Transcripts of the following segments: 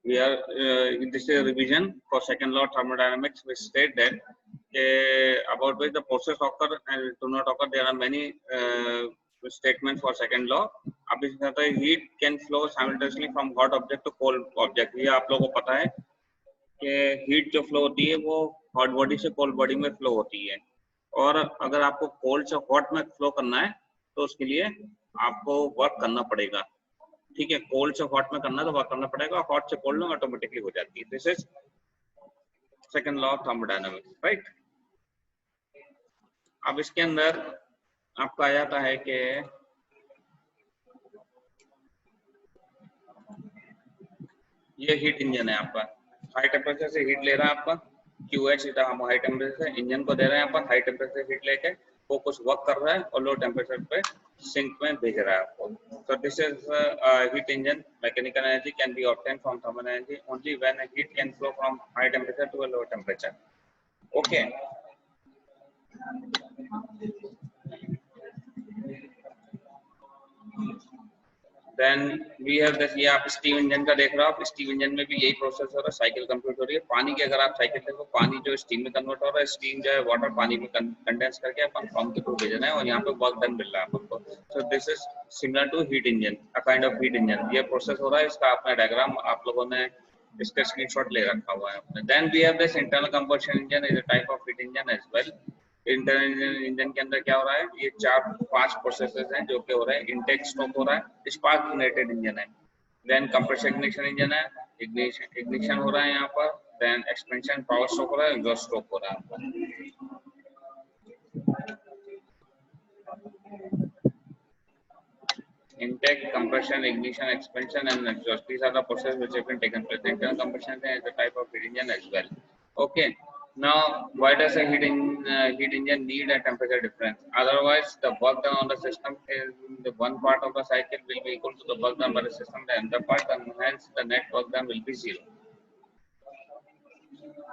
We are this is a revision for second law of thermodynamics, which state that about which the process occur and do not occur. There are many statements for second law. अब इसमें आता है heat can flow simultaneously from hot object to cold object. ये आप लोगों को पता है कि heat जो flow होती है वो hot body से cold body में flow होती है, और अगर आपको cold से hot में flow करना है तो उसके लिए आपको वर्क करना पड़ेगा, ठीक है। कोल्ड से हॉट में करना तो वर्क करना पड़ेगा, हॉट से कोल्ड में ऑटोमेटिकली हो जाती है। This is second law of thermodynamics, right. अब इसके अंदर आपका आ जाता है कि ये हीट इंजन है आपका, हाई टेम्परेचर से हीट ले रहा है आपका QH, हम हाई टेम्परेचर से इंजन को दे रहे हैं अपन, हाई टेम्परेचर से हीट लेके वो कुछ वर्क कर रहा है और लो टेम्परेचर पे सिंक में भेज रहा है आपको। So this is heat engine. Mechanical energy can be obtained from thermal energy only when a heat can flow from high temperature to a low temperature. Okay. Then we have this, ये आप steam engine का देख रहे हो, आप steam engine में भी यही प्रोसेस हो रहा है, साइकिल कंप्लीट हो रही है। पानी की अगर आप साइकिल देखो, पानी जो स्टीम में कन्वर्ट हो रहा है, स्टीम जो है वाटर पानी में कंडेंस करके अपन पंप के थ्रू भेजना है और यहाँ पे वर्क डन मिल रहा है आपको। So this is similar to heat engine, a kind of heat engine. ये प्रोसेस हो रहा है, इसका अपना डायग्राम आप लोगों ने इसका स्क्रीनशॉट ले रखा हुआ है। Then we have this internal combustion engine, is a type of heat engine as well. Internal engine के अंदर क्या हो रहा है, ये 4-5 प्रोसेसेस हैं जो कि हो रहे हैं। इंटेक स्ट्रोक हो रहा है, स्पार्क इग्निटेड इंजन है। देन कंप्रेशन इग्निशन इंजन है, इग्निशन हो रहा है यहाँ पर। देन एक्सपेंशन पावर स्ट्रोक हो रहा है, एग्जॉस्ट स्ट्रोक हो रहा है। Intake, compression, ignition, expansion, and exhaust. These are the processes which have been taken place. Internal combustion is a type of heat engine as well. Okay. Now, why does a heat engine need a temperature difference? Otherwise, the work done on the system is the one part of the cycle will be equal to the work done by the system, the other part, and hence the net work done will be 0.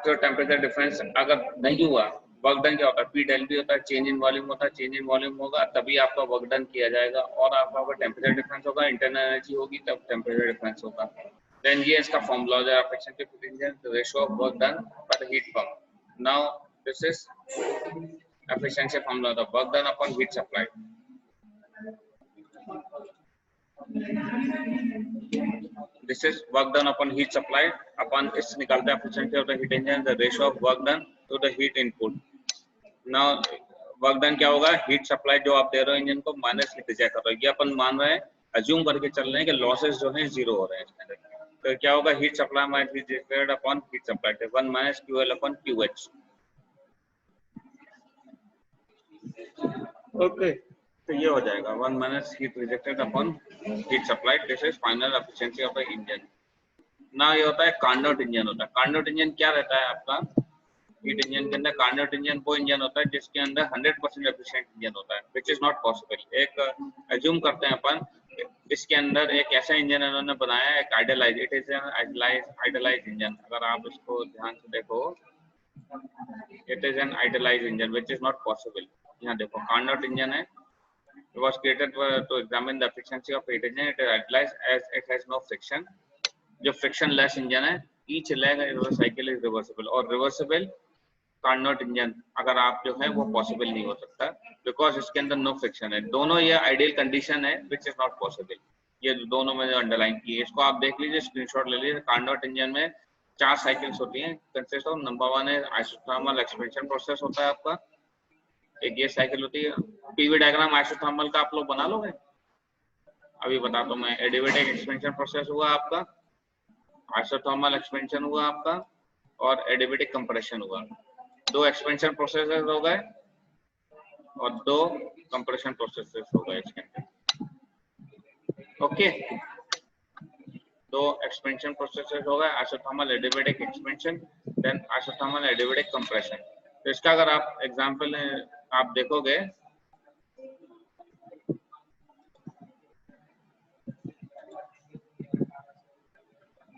So, temperature difference अगर नहीं हुआ, work done क्या होता है, P del V होता है, change in volume होता है, चेंज इन वॉल्यूम होगा तभी आपका वर्क डन किया जाएगा, और आपका अगर टेम्परेचर डिफरेंस होगा, इंटरनल एनर्जी होगी तब टेम्परेचर डिफरेंस होगा। देन ये इसका फॉर्मूला है, efficiency of engine, the ratio of work done by the heat pump. Now this is efficiency formula, the work done upon heat supply. This is work done upon heat supply upon इस निकालते हैं efficiency of the heat engine, the ratio of work done to the heat input. Now work done क्या होगा, heat supply जो आप दे रहे हो engine को माइनस हीट रिजेक्ट कर रहे हो, ये अपन मान रहे हैं, अज्यूम करके चल रहे हैं कि लॉसेस जो हैं जीरो हो रहे हैं इसमें। तो क्या होगा, heat supply minus heat rejected upon heat supply, 1 minus QL upon QH। Okay, तो ये हो जाएगा 1 minus heat rejected upon heat supply. This is final efficiency of the engine. ना ये होता है कार्नोट इंजन होता है। कार्नोट इंजन क्या रहता है आपका, हीट इंजन के अंदर कार्नोट इंजन वो इंजन होता है जिसके अंदर 100% एफिशिएंट इंजन होता है, विच इज नॉट पॉसिबल। एक अज्यूम करते हैं अपन, इसके अंदर एक ऐसा इंजन इन्होंने बनाया है, एक idealize, it is an idealize engine. अगर आप इसको ध्यान से देखो, it is an idealize engine which is not possible. यहाँ देखो कार्नोट इंजन है, it was created to examine the efficiency of heat engine. It is idealized as it has no friction. जो frictionless इंजन है, each leg in the cycle is reversible, और reversible Carnot engine अगर आप जो है वो possible नहीं हो सकता, बिकॉज इसके अंदर नो फ्रिक्शन है। दोनों ये आइडियल कंडीशन है विच इज नॉट पॉसिबल। ये दोनों में जो अंडरलाइन की है, इसको आप देख लीजिए, स्क्रीनशॉट ले लीजिए। कार्नोट इंजन में 4 साइकिल्स होती हैं, कंसिस्ट ऑफ, नंबर 1 है आइसोथर्मल एक्सपेंशन प्रोसेस होता है आपका, एक ये साइकिल होती है। पीवी डायग्राम आइसोथर्मल का आप लोग बना लोगे, अभी बता दो मैं। एडिवेटिक एक्सपेंशन प्रोसेस हुआ आपका, आइसोथर्मल एक्सपेंशन हुआ आपका, और एडिवेटिक कंप्रेशन हुआ। 2 एक्सपेंशन प्रोसेसेस हो गए और 2 कंप्रेशन प्रोसेसेस हो गए इसके अंदर। ओके, 2 एक्सपेंशन प्रोसेसेस हो गए, isothermal adiabatic expansion, then isothermal adiabatic compression. तो इसका अगर आप एग्जांपल आप देखोगे,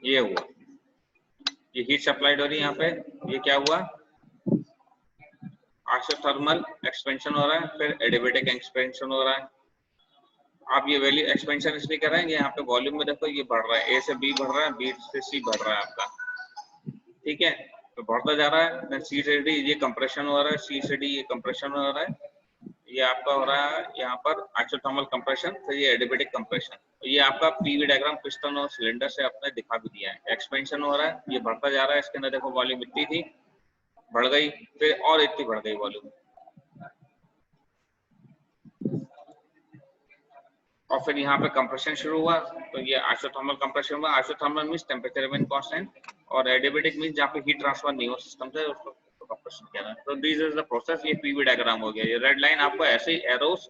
ये हुआ, ये हीट सप्लाइड हो रही है यहाँ पे, ये क्या हुआ, आइसोथर्मल एक्सपेंशन हो रहा है, फिर एडिवेटिक एक्सपेंशन हो रहा है। आप ये वैल्यू एक्सपेंशन इसलिए कर रहे हैं, यहाँ पे वॉल्यूम में देखो ये बढ़ रहा है, ए से बी बढ़ रहा है, बी से सी बढ़ रहा है आपका, ठीक है, तो बढ़ता जा रहा है। सी से डी ये कंप्रेशन हो रहा है, सी से डी ये कंप्रेशन हो रहा है, ये आपका हो रहा है यहाँ पर आइसोथर्मल कंप्रेशन, फिर ये एडिबेटिक कंप्रेशन। ये आपका पीवी डायग्राम पिस्टन और सिलेंडर से आपने दिखा भी दिया है। एक्सपेंशन हो रहा है, ये बढ़ता जा रहा है, इसके अंदर देखो वॉल्यूम इतनी थी, बढ़ गई, फिर और इतनी बढ़ गई वॉल्यूम, और फिर यहाँ पे कंप्रेशन शुरू हुआ, तो ये आइसोथर्मल कंप्रेशन हुआ। Isothermal means temperature remain constant, और एडिबेटिक मींस जहाँ पे हीट ट्रांसफर नहीं हो सिस्टम से, उसको कंप्रेशन कहना है। तो दिस इज द प्रोसेस। ये पीवी डायग्राम हो गया। ये रेड लाइन आपको ऐसे ही एरोस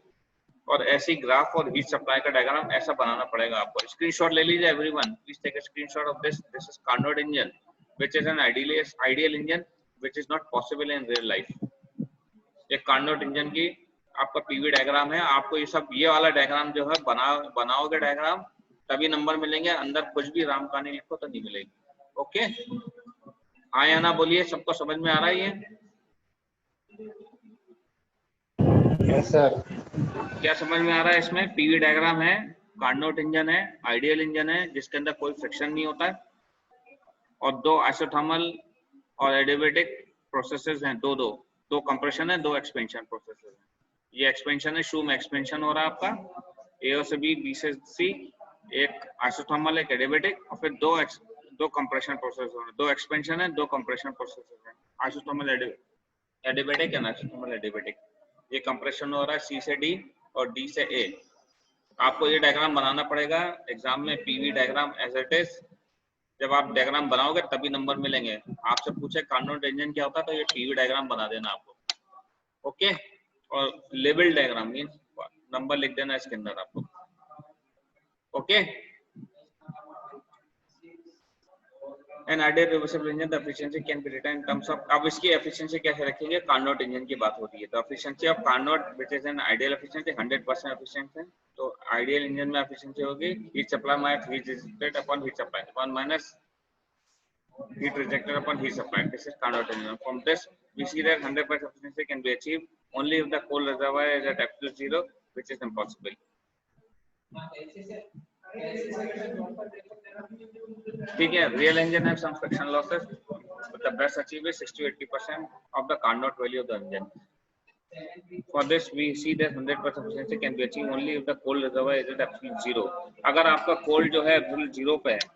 और ऐसी ग्राफ और हीट सप्लाई का डायग्राम ऐसा बनाना पड़ेगा आपको। स्क्रीनशॉट ले लीजिए everyone, please take a screenshot of this. This is Carnot engine which is an ideal engine which is not possible in real life. ये कार्नोट इंजन की आपका पीवी डायग्राम है। आपको ये सब, ये वाला डायग्राम जो है बनाओगे डायग्राम, तभी नंबर मिलेंगे। अंदर कुछ भी राम कहानी लिखो तो नहीं मिलेगी। ओके, हाँ या ना बोलिए, सबको समझ में आ रहा है ये? Yes sir. क्या समझ में आ रहा है? इसमें पीवी डायग्राम है, कार्नोट इंजन है, आइडियल इंजन है जिसके अंदर कोई फ्रिक्शन नहीं होता है, और दो आइसोथर्मल और एडिबेटिक प्रोसेसेस हैं, दो कंप्रेशन है, दो एक्सपेंशन प्रोसेसेस हैं। ये एक्सपेंशन है, शुरू में एक्सपेंशन हो रहा है आपका ए से बी, बी से सी, एक आइसोथर्मल एक एडिबेटिक, और फिर दो कंप्रेशन प्रोसेस हो रहे हैं। दो एक्सपेंशन है, दो कंप्रेशन प्रोसेसेस हैं, आइसोथर्मल एडिबेटिक एंड आइसोथर्मल एडिबेटिक। ये कंप्रेशन हो रहा है सी से डी और डी से ए। आपको ये डायग्राम बनाना पड़ेगा एग्जाम में, PV diagram as it is. जब आप डायग्राम बनाओगे तभी नंबर मिलेंगे। आपसे पूछे कार्नोट इंजन क्या होता है, तो ये पीवी डायग्राम बना देना आपको। ओके, और लेवल डायग्राम मींस नंबर लिख देना इसके अंदर आपको। Okay, an ideal reversible engine the efficiency can be written in terms of. अब इसकी एफिशिएंसी कैसे रखेंगे? कार्नोट इंजन की बात होती है, तो efficiency of Carnot which is an ideal efficiency 100% efficient है। तो आइडियल इंजन में एफिशिएंसी होगी heat supply minus heat rejected upon heat supply, 1 minus heat rejected upon heat supplied. This is Carnot engine. From this, we see that 100% efficiency can be achieved only if the coal reservoir is at absolute zero, which is impossible. ठीक है, real engine have some friction losses, but the best achieved is 60 to 80% of the Carnot value of the engine. For this, we see that 100% efficiency can be achieved only if the coal reservoir is at absolute zero. अगर आपका coal जो है बिल्कुल zero पे है,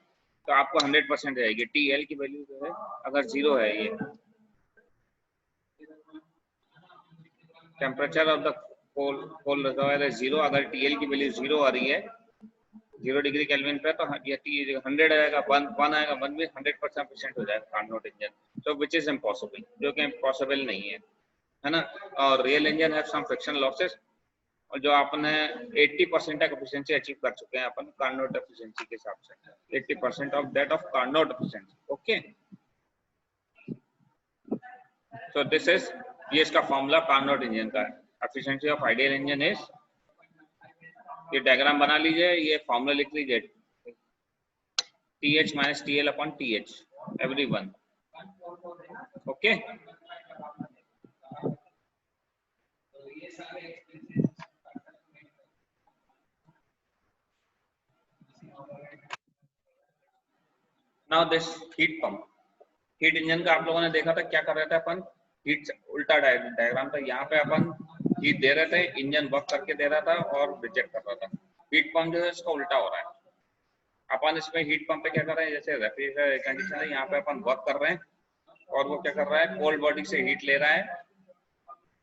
तो आपको 100% रहेगी। TL की वैल्यू जो है अगर जीरो है, ये temperature of the cold reservoir है जीरो, अगर TL की वैल्यू जीरो आ रही है 0 डिग्री केल्विन पे, तो ये 100 आएगा, 1 आएगा, 1 भी 100% एफिशिएंट हो जाएगा कार्नोट इंजन। तो विच इज इम्पॉसिबल, जो कि इम्पॉसिबल नहीं है ना। और real engine have some friction losses, और जो आपने 80% तक एफिशिएंसी अचीव कर चुके हैं अपन कार्नोट एफिशिएंसी के हिसाब से, 80% of that of Carnot efficiency. Okay, so this is, ये इसका फॉर्मूला कार्नोट इंजन का है। Efficiency of ideal engine is, ये डायग्राम बना लीजिए, ये फॉर्मूला लिख लीजिए, TH minus TL upon TH, everyone. Okay. Now this heat pump, heat engine का आप लोगों ने देखा था क्या कर रहे थे अपन, हीट उल्टा डायग्राम था। यहाँ पे अपन हीट दे रहे थे, इंजन वर्क करके दे रहा था और रिजेक्ट कर रहा था। हीट पंप जो है इसका उल्टा हो रहा है। अपन इसमें हीट पंप पे क्या कर रहे हैं, जैसे रेफ्रिजरेटर कंडीशन है, यहाँ पे अपन वर्क कर रहे हैं और वो क्या कर रहा है, कोल्ड बॉडी से हीट ले रहा है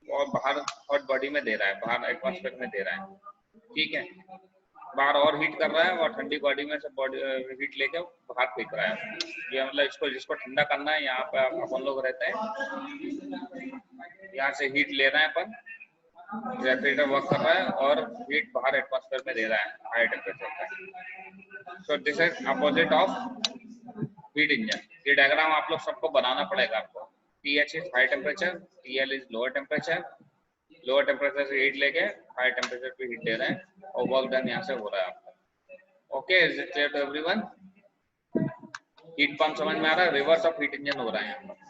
और बाहर हॉट बॉडी में दे रहा है, बाहर एटमॉस्फेयर में दे रहा है। ठीक है, बाहर और हीट कर रहा है और ठंडी बॉडी में से बॉडी हीट लेके बाहर फेंक रहा है। ये मतलब इसको जिसको ठंडा करना है, यहाँ पे अपन लोग रहते हैं, यहाँ से हीट ले रहे हैं अपन, रेफ्रिजरेटर वर्क कर रहा है और हीट बाहर एटमॉस्फेयर में दे रहा है हाई टेम्परेचर पे। सो this is opposite of heat engine. ये डायग्राम आप लोग सबको बनाना पड़ेगा आपको। TH is high temperature, TL is lower temperature, lower temperature से हीट लेके हाई टेम्परेचर पे हीट दे रहे हैं और वर्क डन यहाँ से हो रहा है आपका। Okay, is it clear to everyone? Heat pump समझ में आ रहा है? रिवर्स ऑफ हीट इंजन हो रहा है यहाँ पर।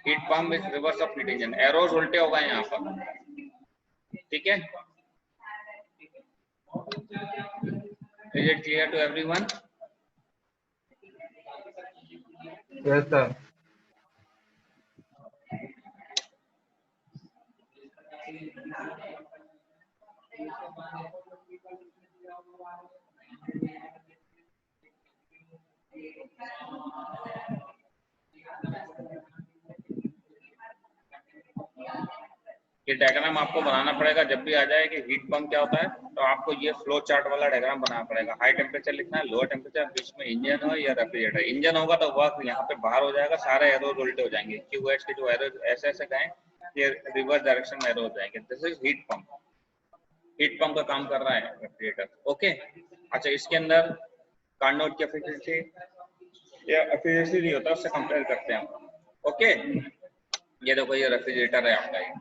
Heat pump is reverse of heat engine, arrows उल्टे हो गए यहाँ पर। ठीक है, Is it clear to everyone? Yes, sir. ये डायग्राम आपको बनाना पड़ेगा जब भी आ जाए कि हीट पंप क्या होता है, तो आपको ये फ्लो चार्ट वाला डायग्राम बनाना पड़ेगा। हाई टेम्परेचर लिखना है, लोअर टेम्परेचर, बीच में इंजन हो या रेफ्रिजरेटर। इंजन होगा तो वर्क यहाँ पे बाहर हो जाएगा, सारे एरोज उल्टे हो जाएंगे, क्यूएस के जो एरोज ऐसे ऐसे गए ये रिवर्स डायरेक्शन में एरो हो जाएंगे। This is heat pump. Heat pump का काम कर रहा है रेफ्रिजरेटर। ओके, अच्छा इसके अंदर कार्नोट की एफिशिएंसी या एफिशिएंसी नहीं होता, उससे कंपेयर करते हैं हम। ओके, ये देखो ये रेफ्रिजरेटर है आपका, ये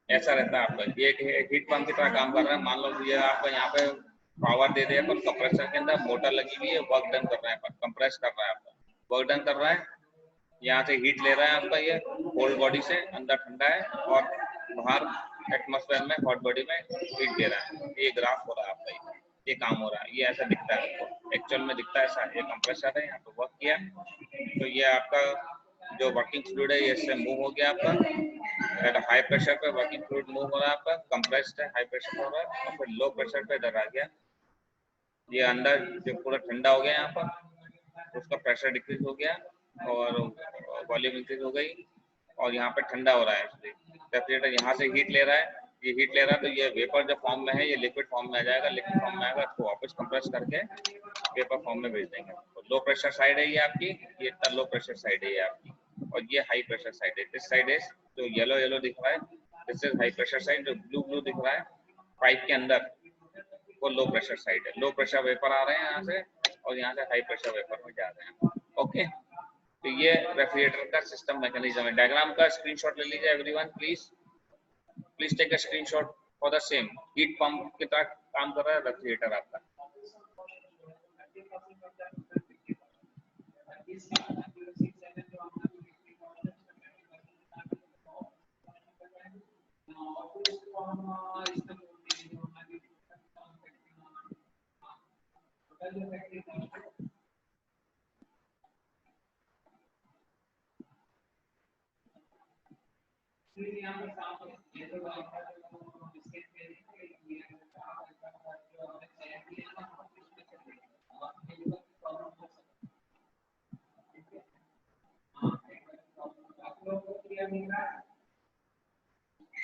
ऐसा रहता है आपका। ये हीट पंप की तरह काम कर रहा है। मान लो ये आपका यहाँ पे पावर दे दिया, पर कंप्रेसर के अंदर मोटर लगी हुई है, वर्क डन कर रहा है, कंप्रेस कर रहा है आपका, वर्क डन कर रहा है। यहाँ से हीट ले रहा है आपका, ये कोल्ड बॉडी से अंदर ठंडा है और बाहर एटमॉस्फेयर में हॉट बॉडी में हीट दे रहा है। ये ग्राफ हो रहा है आपका, ये काम हो रहा है, ये ऐसा दिखता है आपको, एक्चुअल में दिखता है ऐसा। ये कंप्रेसर है, यहाँ पे वर्क किया तो ये आपका जो वर्किंग फ्लूइड है ये इससे मूव हो गया आपका एट हाई प्रेशर पे। वर्किंग फ्लूइड मूव हो रहा है आपका, कंप्रेस्ड है, हाई प्रेशर हो रहा है, और फिर लो प्रेशर पे इधर आ गया। ये अंदर जो पूरा ठंडा हो गया यहाँ पर, उसका प्रेशर डिक्रीज हो गया और वॉल्यूम इंक्रीज हो गई, और यहाँ पे ठंडा हो रहा है। इसलिए रेफ्रिजरेटर यहाँ से हीट ले रहा है, ये हीट ले रहा है तो ये वेपर जो फॉर्म में है ये लिक्विड फॉर्म में आ जाएगा। लिक्विड फॉर्म में आएगा तो वापस कंप्रेस करके वेपर फॉर्म में भेज देंगे। तो लो प्रेशर साइड है ये आपकी, ये इतना लो प्रेशर साइड है ये आपकी, और ये हाई प्रेशर साइड है। दिस साइड इज जो येलो येलो दिख रहा है, this is high pressure side. जो ब्लू ब्लू दिख रहा है पाइप के अंदर, वो लो प्रेशर साइड है। लो प्रेशर वेपर आ रहे हैं यहाँ से, और यहाँ से हाई प्रेशर वेपर में जा रहे हैं। ओके, तो ये रेफ्रिजरेटर का सिस्टम मैकेनिज्म है। डायग्राम का स्क्रीनशॉट ले लीजिए everyone, please take a screenshot for the same. Heat pump की तरह काम कर रहा है रेफ्रिजरेटर आपका।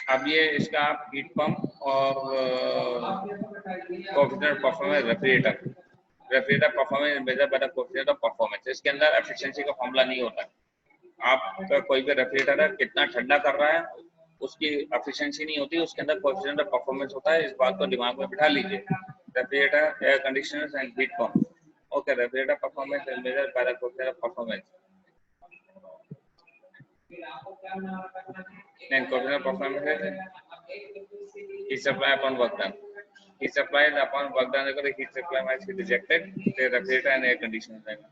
अब ये इसका आप हीट पंप और coefficient performance refrigerator performance measure by the coefficient of performance. इसके अंदर एफिशिएंसी का फॉर्मूला नहीं होता। आपका कोई भी रेफ्रिजरेटर है कितना ठंडा कर रहा है उसकी एफिशिएंसी नहीं होती, उसके अंदर कोएफिशिएंट ऑफ परफॉर्मेंस होता है। इस बात को दिमाग में बिठा लीजिए। Refrigerator, air conditioners and heat pump. Okay, refrigerator performance is measured by the coefficient of performance and coefficient of performance is supply upon work done. Heat supplied upon work done अगर heat supply might be rejected, the refrigerator and air conditioner रहेगा।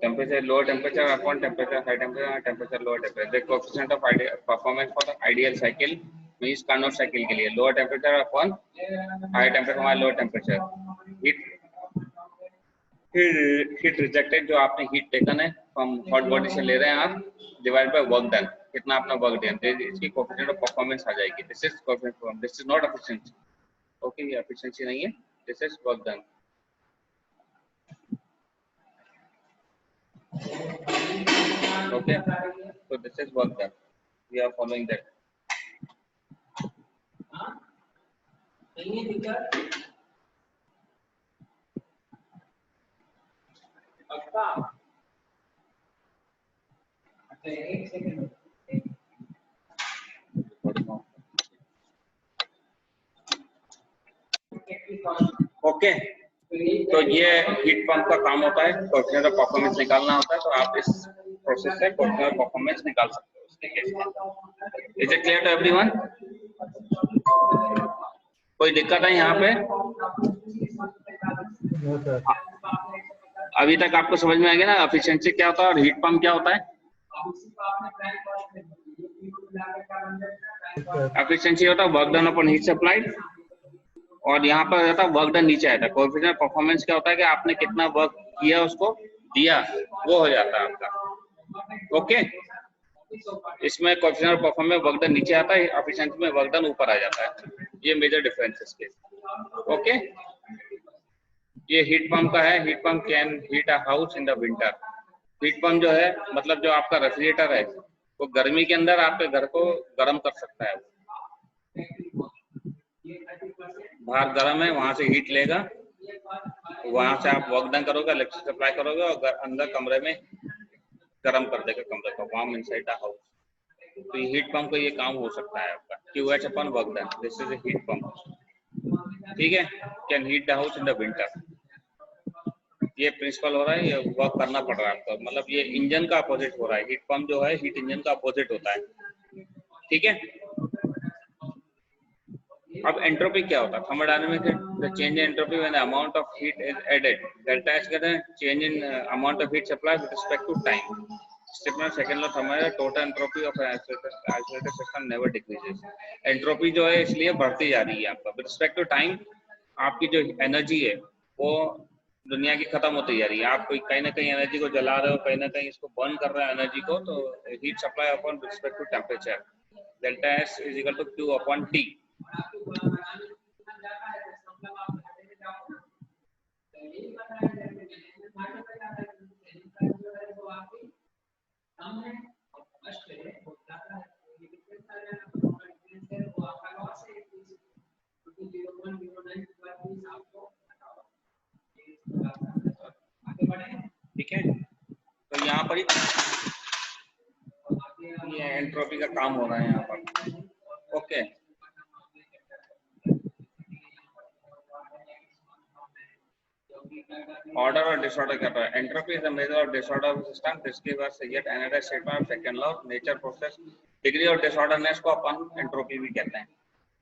Temperature, lower temperature upon temperature, high temperature, temperature, lower temperature. The coefficient of performance for the ideal cycle means Carnot cycle के लिए lower temperature upon high temperature हमारा lower temperature. Heat rejected जो आपने heat taken है from hot body से ले रहे हैं आप, divided by work done, कितना आपने work done, इसकी coefficient of performance आ जाएगी. This is coefficient of performance. This is not efficiency. Okay, ये efficiency नहीं है. This is work done. Okay, so this is work done. We are following that. Okay, तो ये heat pump का काम होता है, कोएफिशिएंट ऑफ परफॉर्मेंस निकालना होता है। तो आप इस प्रोसेस से कोएफिशिएंट ऑफ परफॉर्मेंस निकाल सकते हो उसके केस में। Is it clear to everyone? कोई दिक्कत है यहाँ पे? No sir. अभी तक आपको समझ में आ गया ना एफिशिएंसी क्या होता है और हीट पंप क्या होता है? एफिशिएंसी होता है work done upon heat supplied, और यहाँ पर रहता है वर्क डन नीचे आता है। कोएफिशिएंट परफॉर्मेंस क्या होता है कि आपने कितना वर्क किया उसको दिया, वो हो जाता है आपका। ओके, इसमें कोएफिशिएंट परफॉर्मेंस वर्क डन नीचे आता है, एफिशिएंसी में वर्क डन ऊपर आ जाता है। ये मेजर डिफरेंस है इसके। ओके, ये हीट पंप का है। Heat pump can heat a house in the winter. Heat pump जो है मतलब जो आपका रेफ्रिजरेटर है, वो गर्मी के अंदर आपके घर को गर्म कर सकता है। बाहर गर्म है, वहां से हीट लेगा, वहां से आप वर्क डन करोगे, इलेक्ट्रिसिटी सप्लाई करोगे और अंदर कमरे में गर्म कर देगा कमरे को, वार्म इनसाइड द हाउस। तो ये हीट पंप का ये काम हो सकता है आपका। QH upon work done, this is a heat pump. ठीक है, can heat the house in the winter. ये प्रिंसिपल हो रहा है, ये वर्क करना पड़ रहा है आपको। मतलब ये इंजन का अपोजिट हो रहा है। हीट पंप जो है हीट इंजन का अपोजिट होता है। ठीक है, अब एंट्रोपी क्या होता है? Thermodynamic the change in entropy when amount of heat is added. Delta H कहते हैं change in amount of heat supply with respect to time. Step number second law thermodynamic total entropy of isolated system never decreases. Entropy जो है इसलिए बढ़ती जा रही है आपका विद रिस्पेक्ट टू टाइम। आपकी जो एनर्जी है वो दुनिया की खत्म होती जा रही है। आप कोई कहीं ना कहीं एनर्जी को जला रहे हो, कहीं ना कहीं इसको बर्न कर रहे हो एनर्जी को, तो heat supply upon respect to temperature delta S is equal to Q upon T। ठीक है, तो यहाँ पर ये एंट्रोपी का काम हो रहा है यहाँ पर। ओके, ऑर्डर और डिसऑर्डर क्या होता है? Entropy is the measure of disorder of system. Describe as yet another statement of second law nature process. Degree of disorderness को अपन एंट्रोपी भी कहते हैं।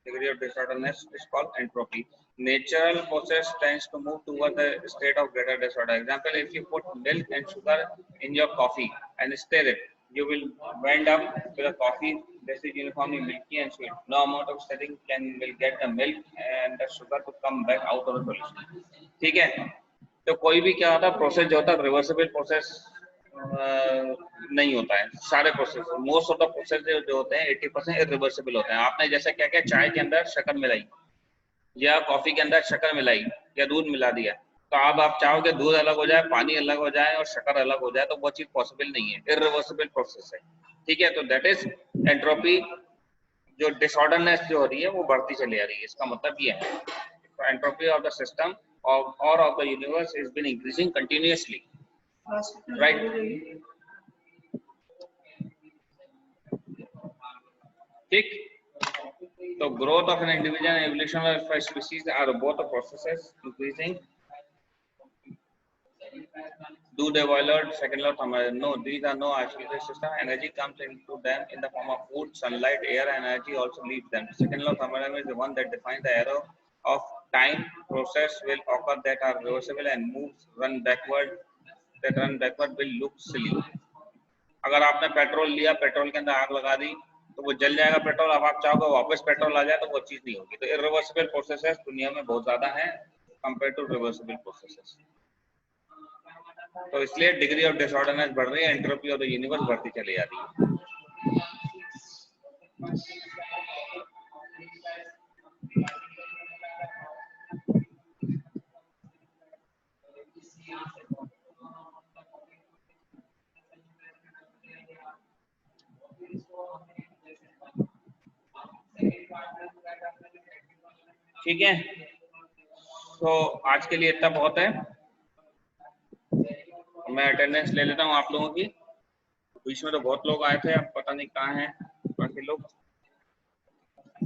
Degree of disorderness is called entropy. Natural process tends to move toward the state of greater disorder. Example, if you put milk and sugar in your coffee and stir it, you will wind up with a coffee that is uniformly milky and sweet. No amount of stirring will get the milk and the sugar to come back out of the solution. ठीक है, तो कोई भी क्या होता है process जो होता है रिवर्सिबल प्रोसेस नहीं होता है। सारे process, most of the process जो होते हैं 80% इरिवर्सिबल होते हैं। आपने जैसे क्या क्या चाय के अंदर शक्कर मिलाई या कॉफी के अंदर शक्कर मिलाई या दूध मिला दिया, तो अब आप चाहोगे दूध अलग हो जाए, पानी अलग हो जाए और शक्कर अलग हो जाए, तो वो चीज पॉसिबल नहीं है, इरिवर्सिबल प्रोसेस है। ठीक है, तो दैट इज एंट्रोपी। जो डिसऑर्डरनेस जो हो रही है वो बढ़ती चली आ रही है, इसका मतलब ये है। तो एंट्रोपी ऑफ द सिस्टम और of the universe is been increasing continuously, right? ठीक, तो growth of an individual and evolution of a species are both processes increasing. Do they violate second law? No, these are no isolated system. Energy comes into them in the form of food, sunlight, air, and energy also leaves them. Second law thermodynamics is the one that defines the arrow of time. Process will occur that are reversible and moves run backward. That run backward will look silly. अगर आपने petrol लिया, petrol के अंदर आग लगा दी, तो वो जल जाएगा पेट्रोल। अब आप चाहोगे वापस पेट्रोल आ जाए, तो वो चीज नहीं होगी। तो इरिवर्सिबल प्रोसेसेस दुनिया में बहुत ज्यादा हैं कंपेयर टू रिवर्सिबल प्रोसेसेस। तो इसलिए डिग्री ऑफ डिसऑर्डरनेस बढ़ रही है, एंट्रोपी ऑफ द यूनिवर्स बढ़ती चली जा रही है। ठीक है, तो आज के लिए इतना बहुत है। मैं अटेंडेंस ले लेता हूँ आप लोगों की। बीच में तो बहुत लोग आए थे, अब पता नहीं कहाँ हैं बाकी लोग।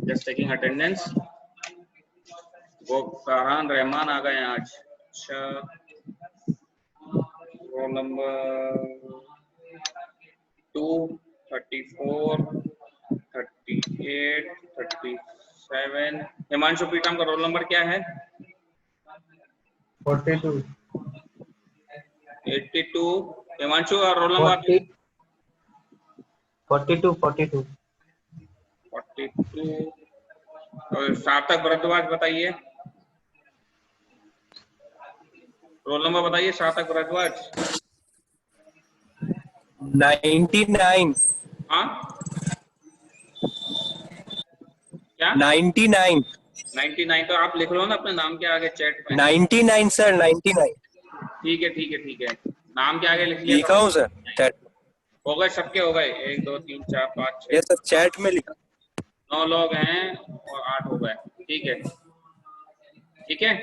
Just taking attendance. वो फरहान रहमान आ गए आज, अच्छा, रोल नंबर 2, 34, 38, 37। हिमांशु पीटम का रोल नंबर क्या है? 42 82। हिमांशु का रोल नंबर 40 42 42 42। और सार्थक भरद्वाज बताइए, रोल नंबर बताइए सार्थक भरद्वाज। 99 हाँ क्या? 99 99? तो आप लिख लो ना अपने नाम के आगे चैट पे। 99 सर 99 ठीक है ठीक है ठीक है, नाम के आगे लिख लिया लिखा करो। हूँ सर चैट। हो गए सबके, हो गए 1 2 3 4 5 ये 6 सर चैट में लिखा। 9 लोग हैं और 8 हो गए। ठीक है ठीक है।